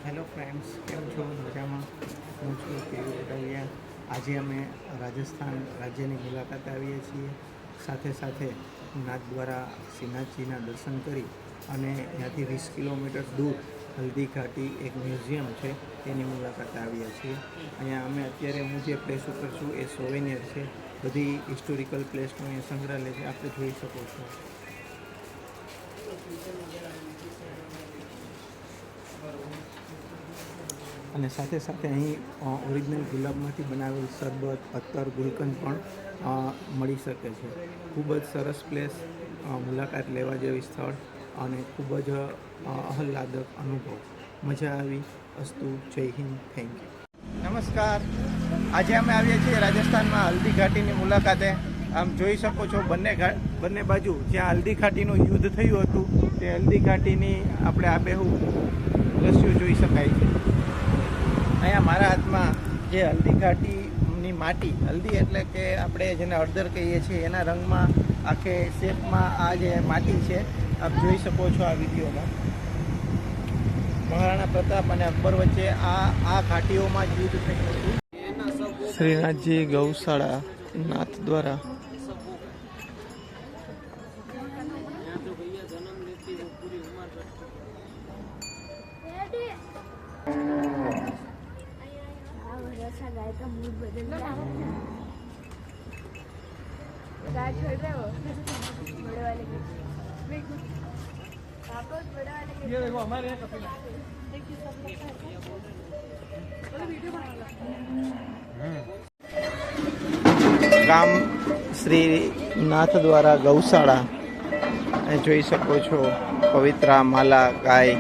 Hello friends, કેમ છો? મજામાં? હું છું કેવી વટાવિયા. આજે અમે રાજસ્થાન રાજ્યની મુલાકાત આવીએ છીએ. સાથે સાથે નાથદ્વારા શ્રીનાથજીના દર્શન કરી અને ત્યાંથી 20 કિલોમીટર દૂર હલ્દી ઘાટી એક મ્યુઝિયમ છે તેની મુલાકાત આવ્યા છીએ. અહીંયા અમે અત્યારે હું જે પ્લેસ ઉપર છું એ સોવેનિયર છે. બધી હિસ્ટોરિકલ પ્લેસનો અહીંયા સંગ્રહાલય છે, આપણે જોઈ શકો છો. અને સાથે સાથે અહીં ઓરિજિનલ ગુલાબમાંથી બનાવેલ શરબત, અત્તર, ગુલકંદ પણ મળી શકે છે. ખૂબ જ સરસ પ્લેસ, મુલાકાત લેવા જેવી સ્થળ અને ખૂબ જ આહલાદક અનુભવ. મજા આવી. અસ્તુ. જય હિન્દ. Thank you. નમસ્કાર. આજે અમે આવીએ છીએ રાજસ્થાનમાં હલ્દી ઘાટીની મુલાકાતે. આમ જોઈ શકો છો બંને બાજુ જ્યાં હલ્દી ઘાટીનું યુદ્ધ થયું હતું તે હલ્દી ઘાટીની આપણે આબેહૂબ દ્રશ્યો જોઈ શકાય છે. અહીંયા મારા હાથમાં જે હલ્દી ઘાટીની માટી, હલ્દી એટલે કે આપણે જેને હળદર કહીએ છીએ એના રંગમાં આખે શેપમાં આ જે માટી છે આપ જોઈ શકો છો આ વિડીયોમાં. મહારાણા પ્રતાપ અને અકબર વચ્ચે આ ઘાટીઓમાં જ યુદ્ધ થયું હતું. શ્રીનાથજી ગૌશાળા નાથ દ્વારા गाय का मूड बदल गया। गाय छोड़ रहे हो बड़े वाले के आप लोग बड़े वाले के ये देखो हमारे यहाँ कपिला देखिए सब लोग वीडियो बना ગામ શ્રી નાથ દ્વારા ગૌશાળા જોઈ શકો છો. પવિત્રા માલા ગાય.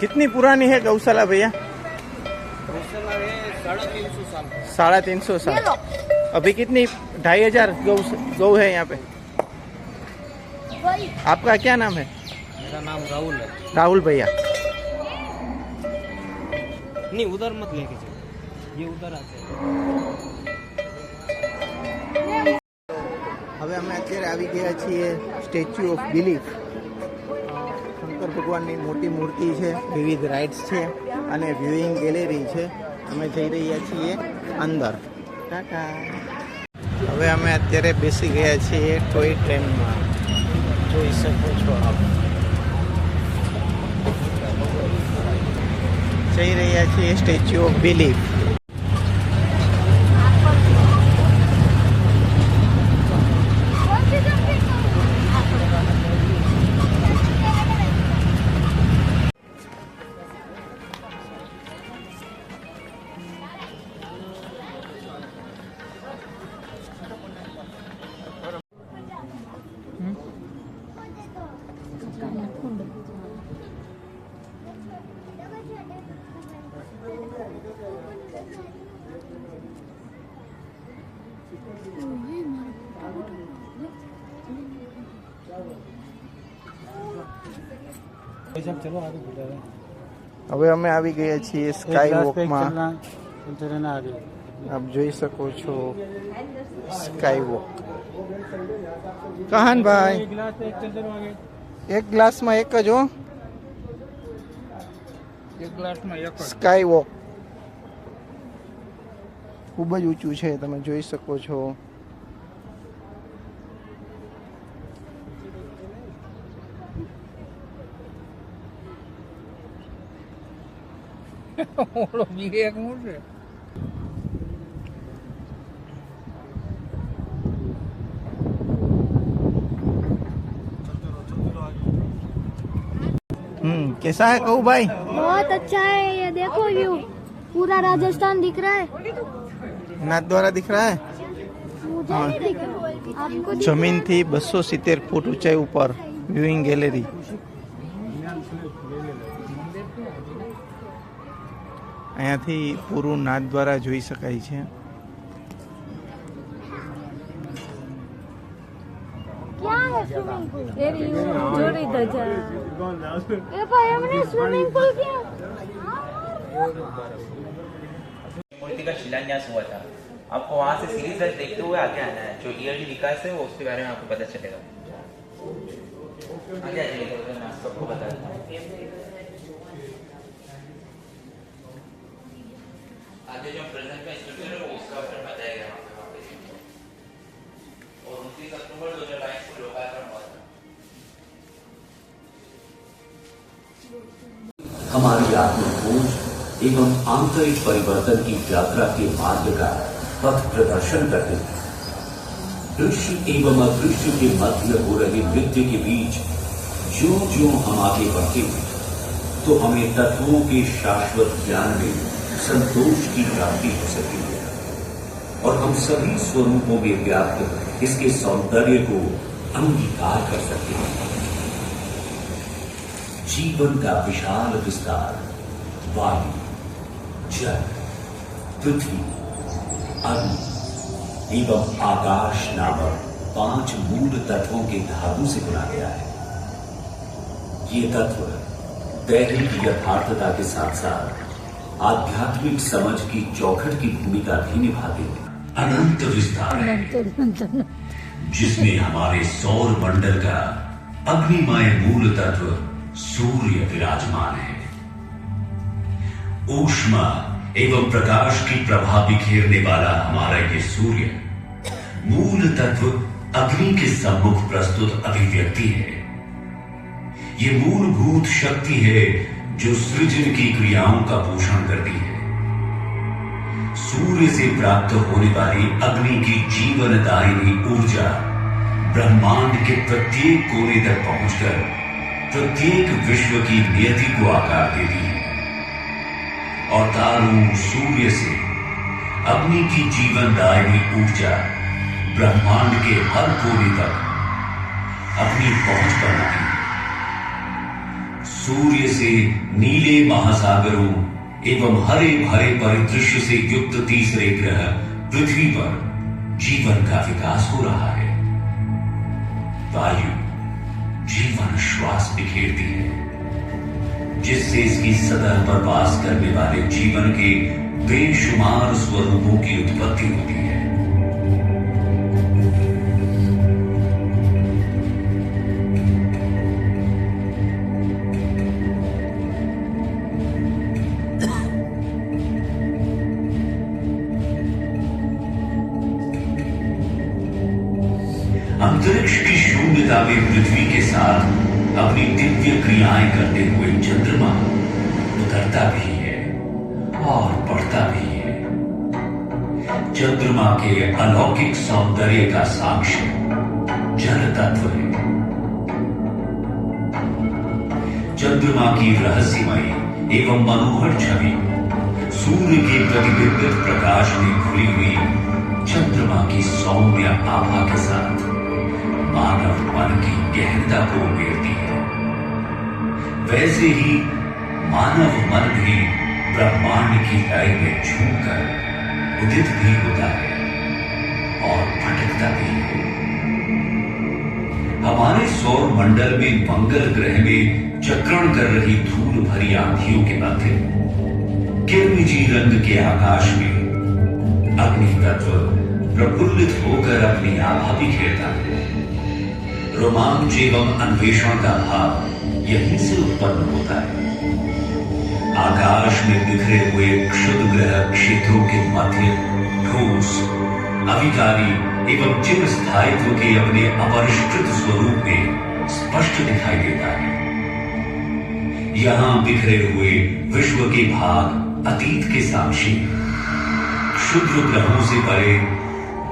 कितनी पुरानी है गौशाला भैया? गौशाला है 350 साल। 350 साल। अभी कितनी 2500 गौ है यहाँ पे? आपका क्या नाम है? मेरा नाम राहुल है। राहुल भैया. नहीं उधर मत लेके चलो, ये उधर आते हैं। હવે અમે અત્યારે આવી ગયા છીએ સ્ટેચ્યુ ઓફ બિલીફ. શંકર ભગવાનની મોટી મૂર્તિ છે, વિવિધ રાઇડ્સ છે અને વ્યુઇંગ ગેલેરી છે. અમે જઈ રહ્યા છીએ અંદર. ટાટા. હવે અમે અત્યારે બેસી ગયા છીએ ટોય ટ્રેનમાં. જોઈ શકો છો આપ. જઈ રહ્યા છીએ સ્ટેચ્યુ ઓફ બિલીફ. હવે અમે આવી ગયા છીએ સ્કાય વોકમાં. આપ જોઈ શકો છો સ્કાય વોક. કહાન ભાઈ, એક ગ્લાસમાં એક જ હો. एक ग्लास में एक સ્કાય વોક ખૂબ જ ઊંચું છે, તમે જોઈ શકો છો. ओलो बीगे एक मूड है। कैसा है कहू भाई? बहुत अच्छा है, ये देखो व्यू पूरा राजस्थान दिख रहा है। नाथ द्वारा दिख रहा है. मुझे नहीं दिख रहा, आपको दिख जमीन थी 270 फूट ऊंचाई ऊपर व्यूइंग गैलरी. અહીંયાથી પૂરું નાથ દ્વારા જોઈ શકાય છે. क्या है स्विमिंग पूल? जोड़ी ध्वजा। ये भाई हमने स्विमिंग पूल किया। मूर्ति का शिलान्यास हुआ था आपको वहाँ से सीरीज देखते हुए आगे आना है। जो ईयरली विकास है वो उसके बारे में आपको पता चलेगा। आगे आ जाइए, मैं सबको बता देता हूँ। आगे जो प्रेजेंट में स्ट्रक्चर है वो उसका बारे में बताया गया वहाँ पे। और 29 अक्टूबर 2022 को लोकार्पण हुआ था। हमारी आत्मखोज एवं आंतरिक परिवर्तन की यात्रा के मार्ग का पथ प्रदर्शन करते हैं। दृश्य एवं अदृश्य के मध्य हो रहे नृत्य के बीच ज्यों ज्यों हम आगे बढ़ते हैं तो हमें तत्वों के शाश्वत ज्ञान में संतोष की प्राप्ति हो सकती है और हम सभी स्वरूपों में व्याप्त इसके सौंदर्य को अंगीकार कर सकते हैं। जीवन का विशाल विस्तार वायु, जल, पृथ्वी, अग्नि एवं आकाश नामक 5 मूल तत्वों के धातु से बुना गया है। ये तत्व दैहिक यथार्थता के साथ साथ आध्यात्मिक समझ की चौखट की भूमिका भी निभाते हैं। अनंत विस्तार है जिसमें हमारे सौर मंडल का अग्निमय मूल तत्व सूर्य विराजमान है। ऊष्मा एवं प्रकाश की प्रभा बिखेरने वाला हमारा ये सूर्य मूल तत्व अग्नि के सम्मुख प्रस्तुत अभिव्यक्ति है। ये मूलभूत शक्ति है जो सृजन की क्रियाओं का पोषण करती है। सूर्य से प्राप्त होने वाली अग्नि की जीवनदायिनी ऊर्जा ब्रह्मांड के प्रत्येक कोने तक पहुंचकर प्रत्येक विश्व की नियति को आकार देती है और तारों सूर्य से अग्नि की जीवनदायिनी ऊर्जा ब्रह्मांड के हर कोने तक अपनी पहुंच बनाती है। सूर्य से नीले महासागरों एवं हरे भरे परिदृश्य से युक्त तीसरे ग्रह पृथ्वी पर जीवन का विकास हो रहा है। वायु जीवन श्वास बिखेरती है जिससे इसकी सतह पर वास करने वाले जीवन के बेशुमार स्वरूपों की उत्पत्ति होती है। अंतरिक्ष की शून्यता में पृथ्वी के साथ अपनी दिव्य क्रियाएं करते हुए चंद्रमा उतरता भी है और बढ़ता भी है। चंद्रमा के अलौकिक सौंदर्य का साक्ष्य जल तत्व है। चंद्रमा की रहस्यमयी एवं मनोहर छवि सूर्य के प्रतिबिंबित प्रकाश में खुली हुई चंद्रमा की सौम्य आभा के साथ मानव मन की गहनता को उमेरती है। वैसे ही मानव मन भी ब्रह्मांड की लय में झूमकर उदित भी होता है और भटकता भी है। हमारे सौर मंडल में मंगल ग्रह में चक्रण कर रही धूल भरी आंधियों के मध्य किरमिजी रंग के आकाश में अग्नि तत्व प्रफुल्लित होकर अपनी आभा बिखेरता है। रोमांच एवं अन्वेषण का भाव यहीं से उत्पन्न होता है। आकाश में बिखरे हुए क्षुद्र ग्रह क्षेत्रों के मध्य ठोस, अविकारी एवं चिर स्थायित्व के अपने अपरिष्कृत स्वरूप में स्पष्ट दिखाई देता है। यहां बिखरे हुए विश्व के भाग अतीत के साक्षी क्षुद्र ग्रहों से परे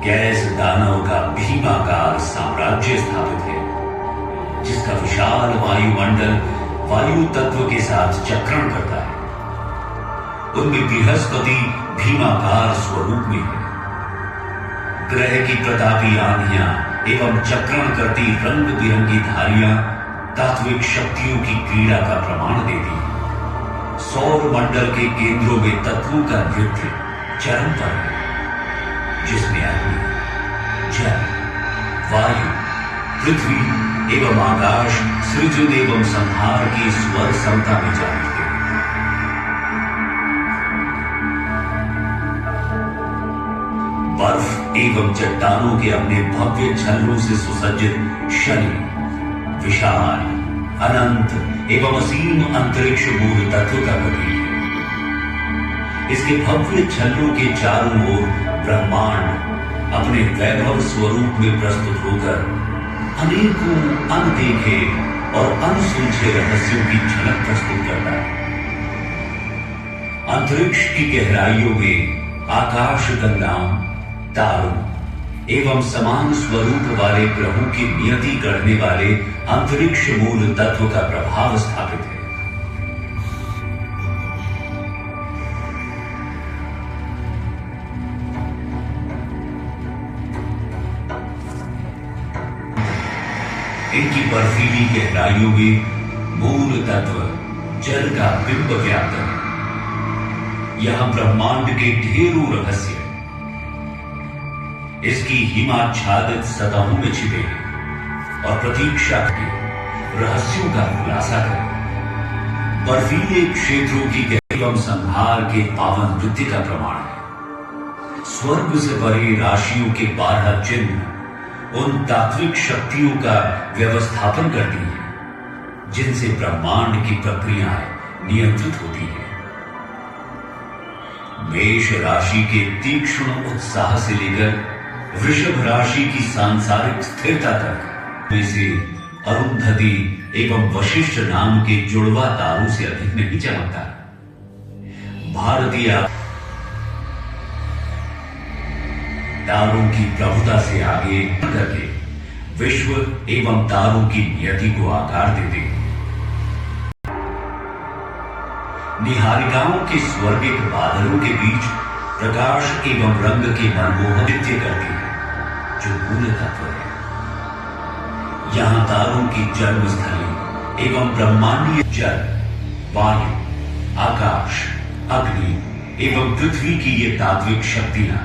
गैस दानव का भीमाकार साम्राज्य स्थापित है जिसका विशाल वायुमंडल वायु तत्व के साथ चक्रण करता है। उनमें बृहस्पति भीमाकार स्वरूप में है। ग्रह की प्रतापी आंधियां एवं चक्रण करती रंग बिरंगी धारियां तात्विक शक्तियों की क्रीड़ा का प्रमाण देती है। सौर मंडल के केंद्रों में तत्वों का नृत्य चरम पर है जिसमें अग्नि, जल, वायु, पृथ्वी एवं आकाश सृजन एवं संहार की स्वर समता में जाते हैं। बर्फ एवं चट्टानों के अपने भव्य छल्लों से सुसज्जित शनि विशाल, अनंत एवं असीम अंतरिक्ष मूल तत्व का प्रतीक है। इसके भव्य छल्लों के चारों ओर ब्रह्मांड अपने वैभव स्वरूप में प्रस्तुत होकर अनेकों अनदेखे और अनसुलझे रहस्यों की झलक प्रस्तुत करता है। अंतरिक्ष की गहराइयों में आकाश गंगाओं, तारों एवं समान स्वरूप वाले ग्रहों की नियति गढ़ने वाले अंतरिक्ष मूल तत्व का प्रभाव स्थापित है। इनकी बर्फीली गहराइयों में मूल तत्व जल का बिंब व्याप्त है। यहां ब्रह्मांड के ढेरों रहस्य इसकी हिमाच्छादित सतहों में छिपे हैं और प्रतीक्षा के रहस्यों का खुलासा करें। बर्फीले क्षेत्रों की एवं संहार के पावन नृत्य का प्रमाण है। स्वर्ग से परे राशियों के 12 चिन्ह उन तात्विक शक्तियों का व्यवस्थापन करती है जिनसे ब्रह्मांड की प्रक्रियाएं नियंत्रित होती है। मेष राशि के तीक्ष्ण उत्साह से लेकर वृषभ राशि की सांसारिक स्थिरता तक में से अरुंधति एवं वशिष्ठ नाम के जुड़वा तारों से अधिक नहीं चमकता। भारतीय तारों की प्रभुता से आगे करके विश्व एवं तारों की नियति को आकार देते हैं। निहारिकाओं के स्वर्गिक बादलों के बीच प्रकाश एवं रंग के मनमोहक नृत्य करते हैं जो मूल तत्व है। यहां तारों की जन्मस्थली एवं ब्रह्मांडीय जल, वायु, आकाश, अग्नि एवं पृथ्वी की ये तात्विक शक्तियां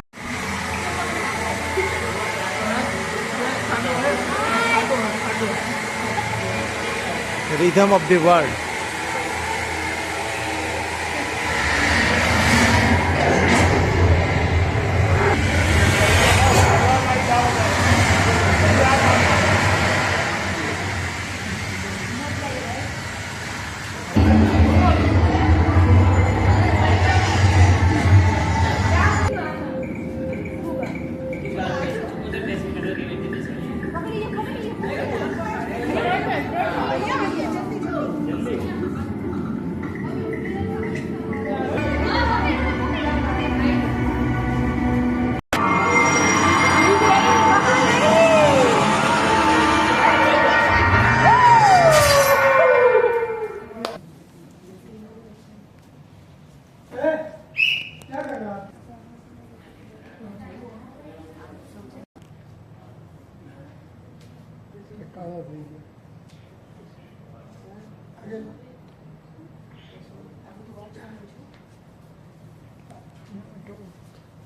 Rhythm of the world.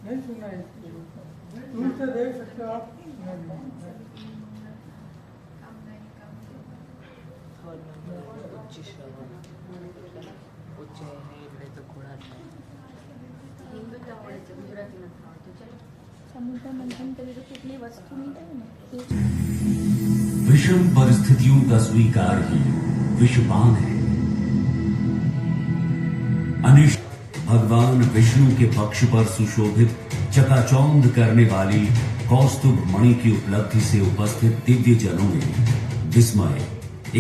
नहीं सुना है, दूर से देख सकते हो आप। समुद्र मंथन करे तो कितनी वस्तु मिलती है। विषम परिस्थितियों का स्वीकार ही विषपान है। अनिष्ट भगवान विष्णु के पक्ष पर सुशोभित चकाचौंध करने वाली कौस्तुभ मणि की उपलब्धि से उपस्थित दिव्य जनों में विस्मय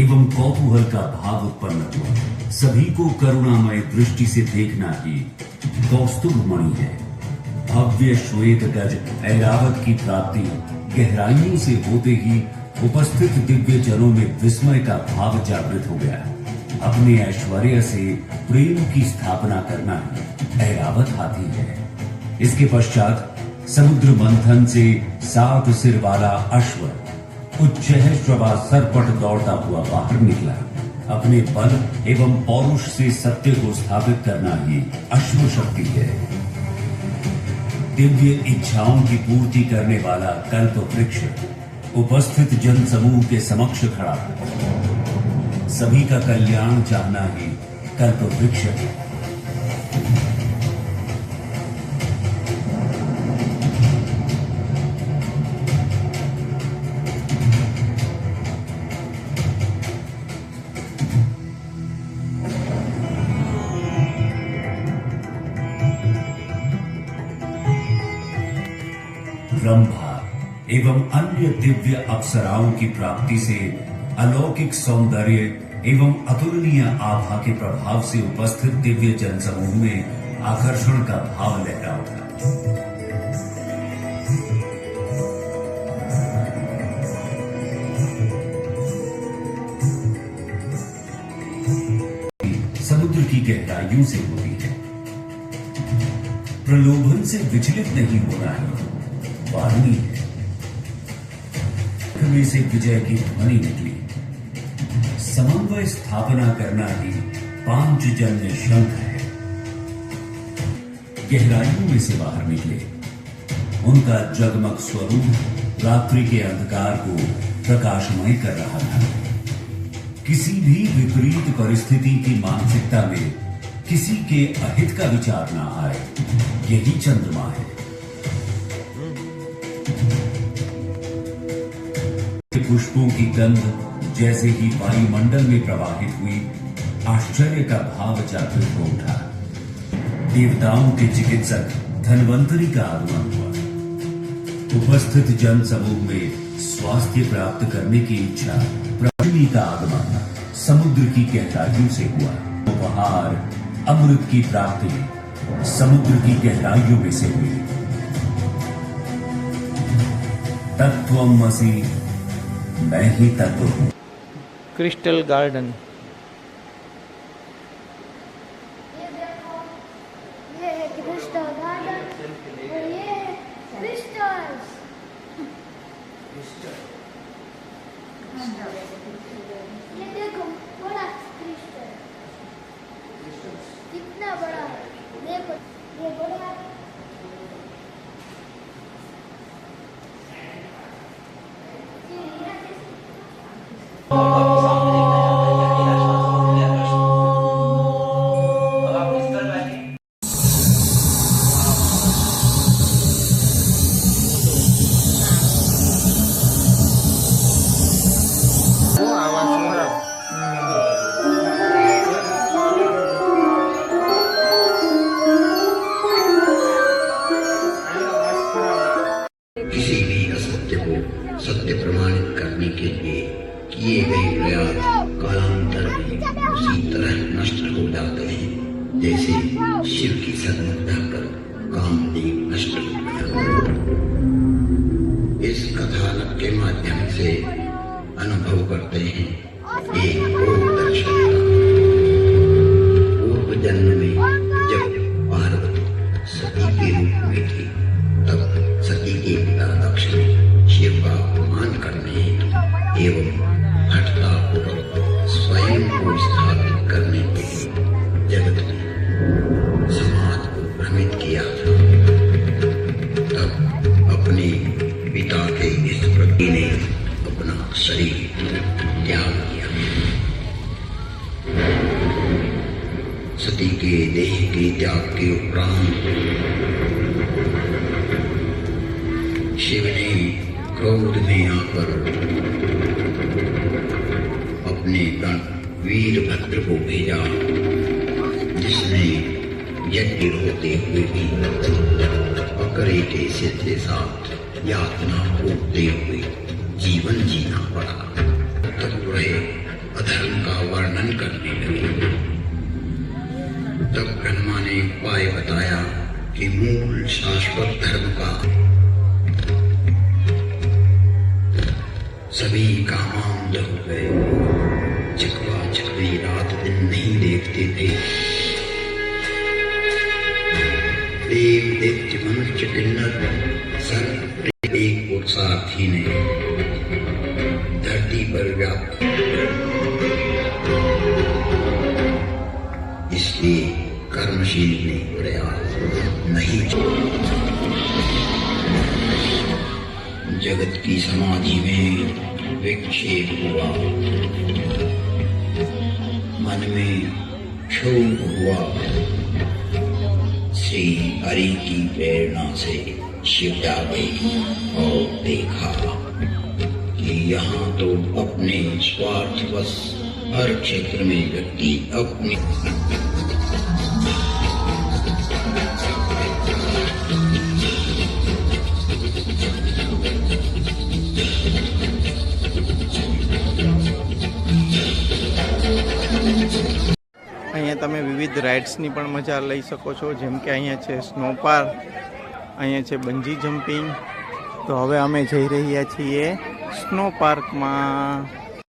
एवं कौतूहल का भाव उत्पन्न हुआ। सभी को करुणामय दृष्टि से देखना ही कौस्तुभ मणि है। भव्य श्वेत गज ऐरावत की प्राप्ति गहराइयों से होते ही उपस्थित दिव्य जनों में विस्मय का भाव जागृत हो गया। अपने ऐश्वर्य से प्रेम की स्थापना करना ऐरावत हाथी है। इसके पश्चात समुद्र मंथन से 7 सिर वाला अश्व उच्चैः श्रवा सरपट दौड़ता हुआ बाहर निकला। अपने बल एवं पौरुष से सत्य को स्थापित करना ही अश्व शक्ति है। दिव्य इच्छाओं की पूर्ति करने वाला कल्प वृक्ष उपस्थित जन समूह के समक्ष खड़ा है। सभी का कल्याण चाहना ही कल्प वृक्ष है। रंभा एवं अन्य दिव्य अप्सराओं की प्राप्ति से अलौकिक सौंदर्य एवं अतुलनीय आभा के प्रभाव से उपस्थित दिव्य जन समूह में आकर्षण का भाव लहरा उठा। समुद्र की गहराइयों से होती है, प्रलोभन से विचलित नहीं होना है, वाणी है। में से विजय की ध्वनि निकली, समन्वय स्थापना करना ही पांचजन्य शंख है। गहराइयों में से बाहर निकले, उनका जगमग स्वरूप रात्रि के अंधकार को प्रकाशमय कर रहा था। किसी भी विपरीत परिस्थिति की मानसिकता में किसी के अहित का विचार ना आए, यही चंद्रमा है। पुष्पों की गंध जैसे ही वायुमंडल में प्रवाहित हुई, आश्चर्य का भाव जागृत हो उठा। देवताओं के चिकित्सक धन्वंतरी का आगमन हुआ। उपस्थित जन समूह में स्वास्थ्य प्राप्त करने की इच्छा, प्रकृति का आगमन समुद्र की गहराइयों से हुआ। उपहार अमृत की प्राप्ति समुद्र की गहराइयों में से हुई। तत्वमसि, मैं ही तत्व हूं। Crystal garden. ये देखो, ये है क्रिस्टल गार्डन और ये है क्रिस्टल्स। ये देखो बड़ा क्रिस्टल, कितना बड़ा है, देखो ये बड़ा है। किसी भी असत्य को सत्य प्रमाणित करने के लिए किए गए प्रयास कालांतर में उसी तरह नष्ट हो जाते हैं जैसे शिव की सन्मुखता कर कामदेव नष्ट हो गया। इस कथानक के माध्यम से अनुभव करते हैं एक और दर्शन का। पूर्व जन्म में जब पार्वती सती के रूप में थी, तब सती के पिता दक्ष ने शिव का अपमान करने एवं हठता पूर्वक स्वयं को स्थापित करने के लिए जगत में समाज को भ्रमित किया था। तब अपने पिता के इस प्रति ने अपना शरीर त्याग किया। सती के देह के त्याग के उपरांत शिव ने क्रोध में आकर अपने गण वीरभद्र को भेजा, जिसने यज्ञ होते हुए भी बकरे के सिर के साथ यातना भोगते हुए जीवन जीना पड़ा। तब वह अधर्म का वर्णन करने लगे। तब ब्रह्मा ने उपाय बताया कि मूल शाश्वत धर्म का सभी कामांध हो गए। चकवा चकवी रात दिन नहीं देखते थे। देव दैत्य मनुष्य किन्नर सर्व एक पुरुषार्थी ने धरती पर व्याप्त, इसलिए कर्मशील ने प्रयास नहीं। जगत की समाधि में विक्षेप हुआ, मन में क्षोभ हुआ। श्री हरि की प्रेरणा से शिव जा गई और देखा कि यहाँ तो अपने स्वार्थवश हर क्षेत्र में व्यक्ति अपनी તમે વિવિધ રાઇડ્સની પણ મજા લઈ શકો છો, જેમ કે અહીંયા છે સ્નો પાર્ક, અહીંયા છે બંજી જમ્પિંગ. તો હવે અમે જઈ રહ્યા છીએ સ્નો પાર્કમાં.